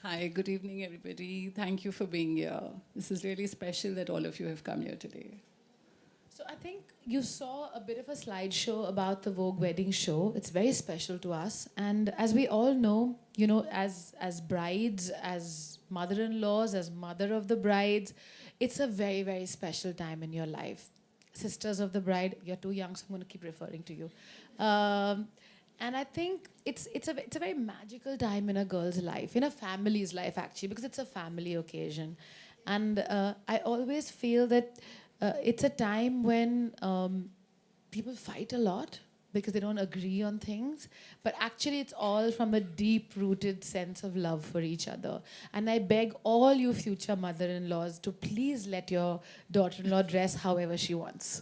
Hi, good evening, everybody. Thank you for being here. This is really special that all of you have come here today. So I think you saw a bit of a slideshow about the Vogue wedding show. It's very special to us, and as we all know, as brides, as mother-in-laws, as mother of the brides, it's a very very special time in your life. Sisters of the bride, you're too young, so I'm going to keep referring to you. Um, and I think it's a very magical time in a girl's life, in a family's life actually, because it's a family occasion, and I always feel that it's a time when people fight a lot because they don't agree on things, but actually it's all from a deep rooted sense of love for each other. And I beg all you future mother-in-laws to please let your daughter-in-law dress however she wants.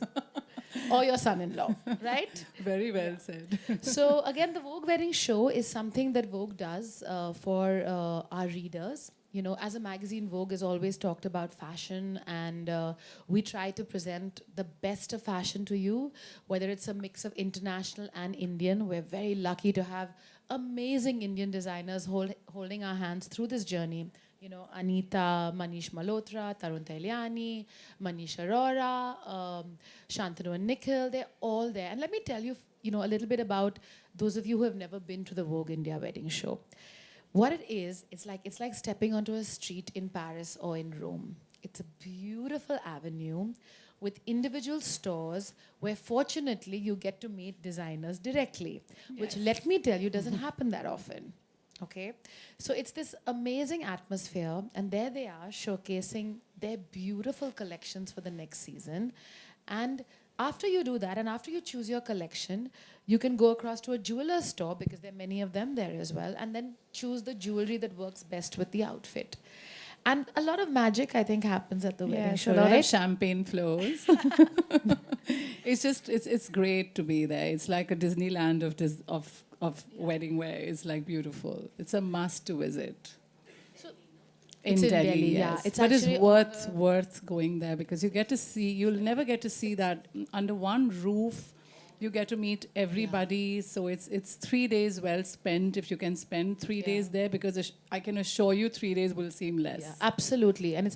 Or your son-in-law, right? Very well said. So again, the Vogue wedding show is something that Vogue does for our readers. You know, as a magazine, Vogue has always talked about fashion, and we try to present the best of fashion to you, whether it's a mix of international and Indian. We're very lucky to have amazing Indian designers holding our hands through this journey. You know, Anita, Manish Malhotra, Tarun Tailiani, Manish Arora, Shantanu and Nikhil, they're all there. And let me tell you, you know, a little bit about those of you who have never been to the Vogue India wedding show. What it is, it's like stepping onto a street in Paris or in Rome. It's a beautiful avenue with individual stores where fortunately you get to meet designers directly, which let me tell you doesn't happen that often. Okay, so it's this amazing atmosphere, and there they are showcasing their beautiful collections for the next season. And after you do that, and after you choose your collection, you can go across to a jeweler store because there are many of them there as well, and then choose the jewelry that works best with the outfit. And a lot of magic, I think, happens at the wedding Yes, show, a lot right? of champagne flows. It's great to be there. It's like a Disneyland of wedding wear. It's like beautiful. It's a must to visit. So In it's in Delhi, Delhi, yes. yeah. It's But it's actually worth going there because you get to see. You'll never get to see that under one roof. You get to meet everybody. So it's 3 days well spent if you can spend 3 days there because I can assure you 3 days will seem less. Yeah, absolutely. And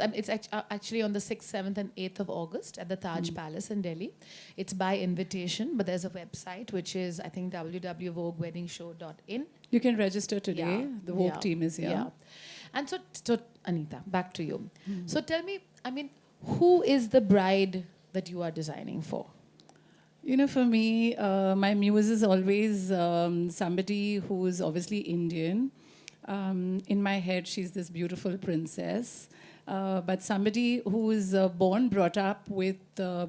actually on the 6th, 7th, and 8th of August at the Taj Palace in Delhi. It's by invitation, but there's a website which is, I think, www.vogueweddingshow.in. You can register today. Yeah, The Vogue yeah, team is here. Yeah. And so, Anita, back to you. So tell me, I mean, who is the bride that you are designing for? You know, for me, my muse is always somebody who's obviously Indian. In my head, she's this beautiful princess. But somebody who's born, brought up with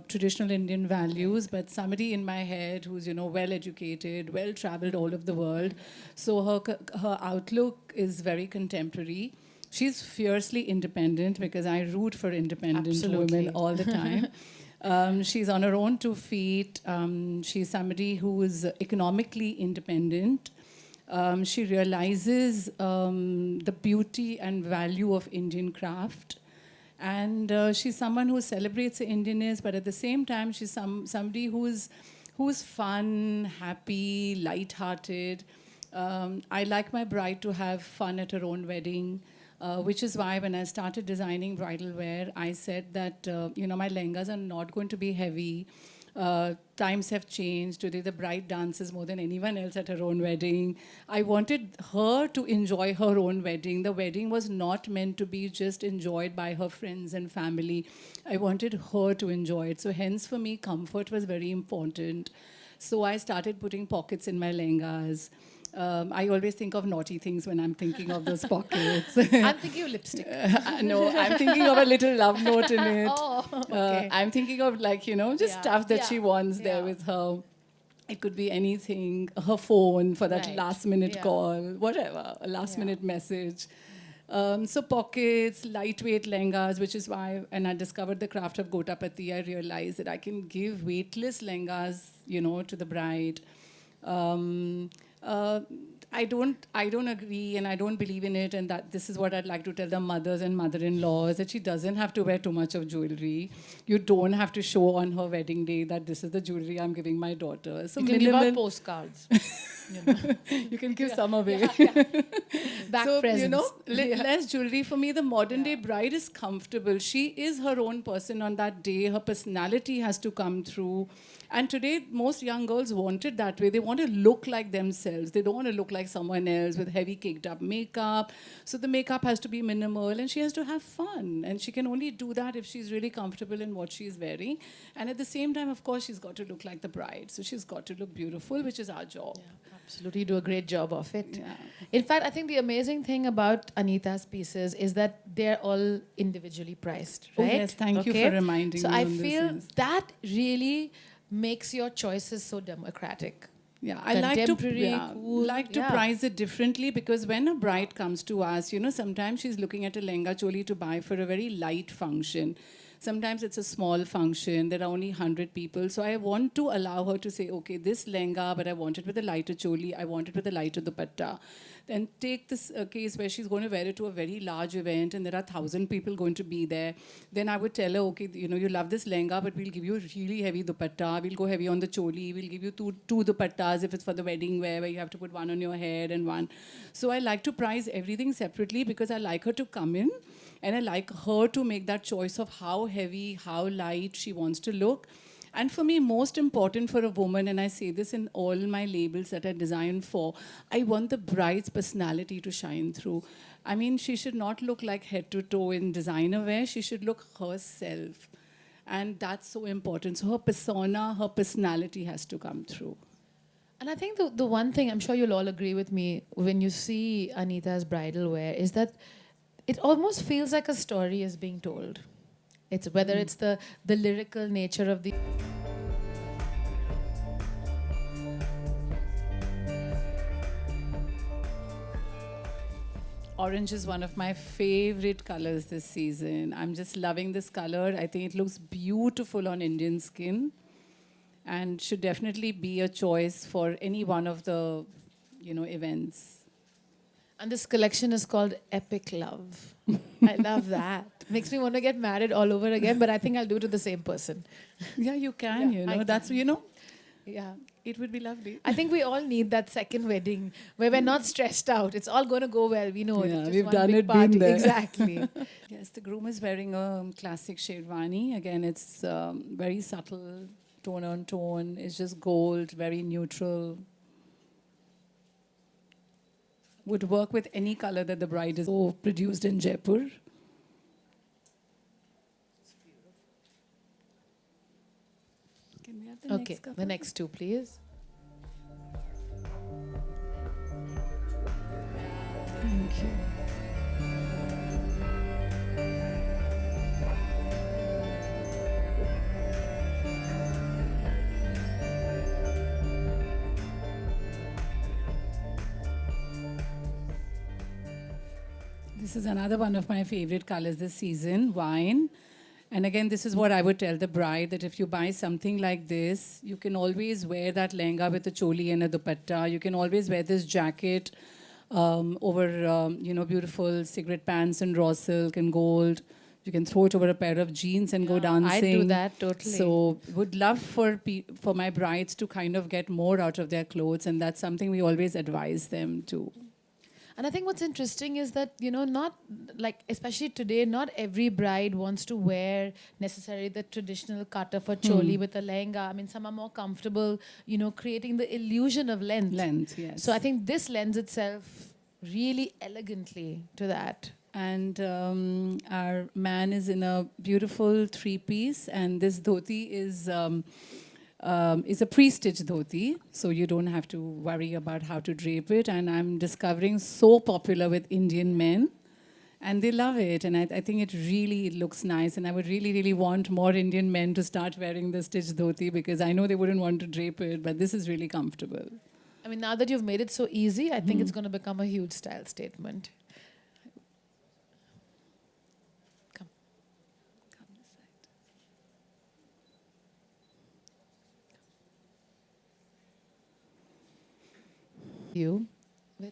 traditional Indian values, but somebody in my head who's, you know, well educated, well traveled all over the world. So her outlook is very contemporary. She's fiercely independent because I root for independent Absolutely. women all the time. She's on her own 2 feet. She's somebody who is economically independent. She realizes the beauty and value of Indian craft. And she's someone who celebrates her Indianness, but at the same time, she's somebody who's fun, happy, light-hearted. I like my bride to have fun at her own wedding. Which is why when I started designing bridal wear, I said that, my lehengas are not going to be heavy. Times have changed. Today, the bride dances more than anyone else at her own wedding. I wanted her to enjoy her own wedding. The wedding was not meant to be just enjoyed by her friends and family. I wanted her to enjoy it. So hence, for me, comfort was very important. So I started putting pockets in my lehengas. I always think of naughty things when I'm thinking of those pockets. I'm thinking of lipstick. No, I'm thinking of a little love note in it. Oh, okay. I'm thinking of just stuff that she wants there with her. It could be anything, her phone for that Right. last minute Yeah. call, whatever, a last minute message. So pockets, lightweight lehengas, which is why when I discovered the craft of Gotapati, I realized that I can give weightless lehengas, to the bride. I don't agree and I don't believe in it, and that this is what I'd like to tell the mothers and mother-in-laws, that she doesn't have to wear too much of jewelry. You don't have to show on her wedding day that this is the jewelry I'm giving my daughter. So You can give out postcards. You can give some away. Back So, presents. less jewelry. For me, the modern day bride is comfortable. She is her own person on that day. Her personality has to come through. And today, most young girls want it that way. They want to look like themselves. They don't want to look like someone else with heavy caked up makeup. So the makeup has to be minimal and she has to have fun. And she can only do that if she's really comfortable in what she's wearing. And at the same time, of course, she's got to look like the bride. So she's got to look beautiful, which is our job. Yeah, absolutely. You do a great job of it. Yeah. In fact, I think the amazing thing about Anita's pieces is that they're all individually priced, Oh, right? yes, thank you for reminding so me I on this, feel yes. that really makes your choices so democratic. Yeah, I like to Contemporary, cool, price it differently because when a bride comes to us, sometimes she's looking at a lehenga choli to buy for a very light function. Sometimes it's a small function. There are only 100 people. So I want to allow her to say, okay, this lehenga, but I want it with a lighter choli. I want it with a lighter dupatta. Then take this case where she's going to wear it to a very large event and there are 1,000 people going to be there. Then I would tell her, okay, you love this lehenga, but we'll give you a really heavy dupatta. We'll go heavy on the choli. We'll give you two dupattas if it's for the wedding wear, where you have to put one on your head and one. So I like to price everything separately because I like her to come in and I like her to make that choice of how heavy, how light she wants to look. And for me, most important for a woman, and I say this in all my labels that I design for, I want the bride's personality to shine through. I mean, she should not look like head to toe in designer wear. She should look herself. And that's so important. So her persona, her personality has to come through. And I think the one thing, I'm sure you'll all agree with me, when you see Anita's bridal wear, is that it almost feels like a story is being told. It's whether it's the lyrical nature of the... Orange is one of my favorite colors this season. I'm just loving this color. I think it looks beautiful on Indian skin and should definitely be a choice for any one of the, events. And this collection is called Epic Love. I love that. Makes me want to get married all over again, but I think I'll do it to the same person. Yeah, you can, I That's, Yeah. it would be lovely. I think we all need that second wedding where we're not stressed out. It's all going to go well. We know it. Yeah, It's just we've one done big it, party. been there. Exactly. Yes, the groom is wearing a classic sherwani. Again, it's very subtle, tone on tone. It's just gold, very neutral. Would work with any color that the bride is produced in Jaipur. Can we have the Okay, next couple? the next two, please. Thank you. This is another one of my favorite colors this season, wine. And again, this is what I would tell the bride, that if you buy something like this, you can always wear that lehenga with a choli and a dupatta. You can always wear this jacket over, beautiful cigarette pants and raw silk and gold. You can throw it over a pair of jeans and go dancing. I'd do that, totally. So would love for my brides to kind of get more out of their clothes, and that's something we always advise them to. And I think what's interesting is that, not like, especially today, not every bride wants to wear necessarily the traditional cut of a choli with a lehenga. I mean, some are more comfortable, creating the illusion of length. Length, yes. So I think this lends itself really elegantly to that. And our man is in a beautiful three-piece, and this dhoti is a pre-stitched dhoti, so you don't have to worry about how to drape it. And I'm discovering so popular with Indian men, and they love it. And I think it really looks nice, and I would really, really want more Indian men to start wearing the stitched dhoti, because I know they wouldn't want to drape it, but this is really comfortable. I mean, now that you've made it so easy, I think it's going to become a huge style statement. Come. Come this side. You? Where?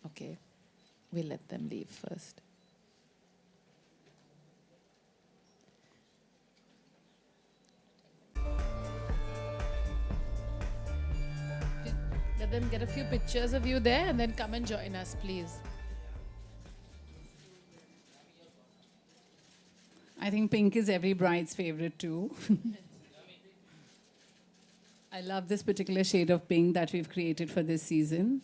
Okay. We'll let them leave first. Let them get a few pictures of you there and then come and join us, please. I think pink is every bride's favorite too. I love this particular shade of pink that we've created for this season.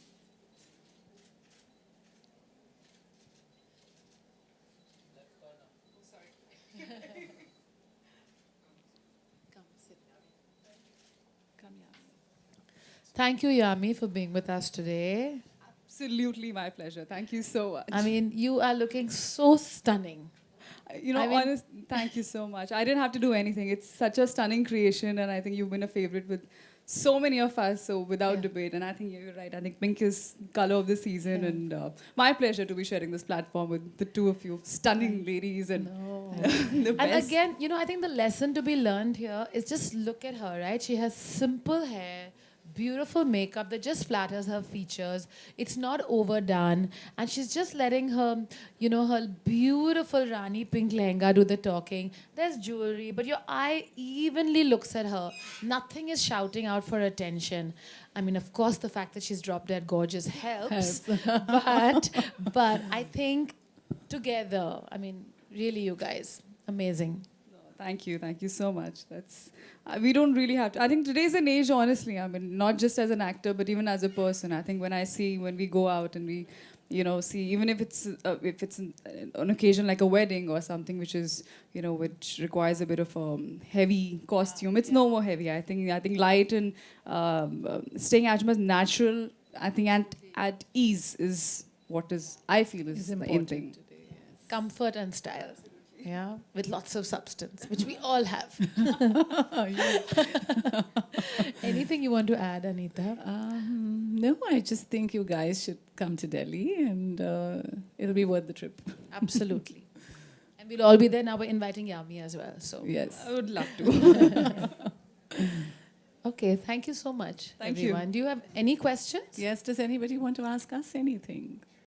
Thank you, Yami, for being with us today. Absolutely my pleasure. Thank you so much. I mean, you are looking so stunning. You know, I mean- honest, thank you so much. I didn't have to do anything. It's such a stunning creation, and I think you've been a favorite with so many of us, so without Yeah. debate. And I think you're right. I think pink is color of the season, Yeah. and my pleasure to be sharing this platform with the two of you, stunning ladies, and No. the And best. again, you know, I think the lesson to be learned here is just look at her, right? She has simple hair, beautiful makeup that just flatters her features. It's not overdone. And she's just letting her, you know, her beautiful Rani pink lehenga do the talking. There's jewelry, but your eye evenly looks at her. Nothing is shouting out for attention. I mean, of course, the fact that she's drop dead gorgeous helps. but I think together, I mean, really, you guys, amazing. Thank you so much. That's we don't really have to. I think today's an age, honestly. I mean, not just as an actor, but even as a person. I think when we go out and we, you know, see, even if it's an occasion like a wedding or something, which is, you know, which requires a bit of heavy costume. It's no more heavy. I think light and staying as much natural. I think at ease is what is I feel is the main thing. Comfort and style. Yeah, with lots of substance, which we all have. Anything you want to add, Anita? No, I just think you guys should come to Delhi and it'll be worth the trip. Absolutely. And we'll all be there. Now we're inviting Yami as well. So Yes. I would love to. okay, thank you so much, Thank you. everyone. Do you have any questions? Yes, does anybody want to ask us anything?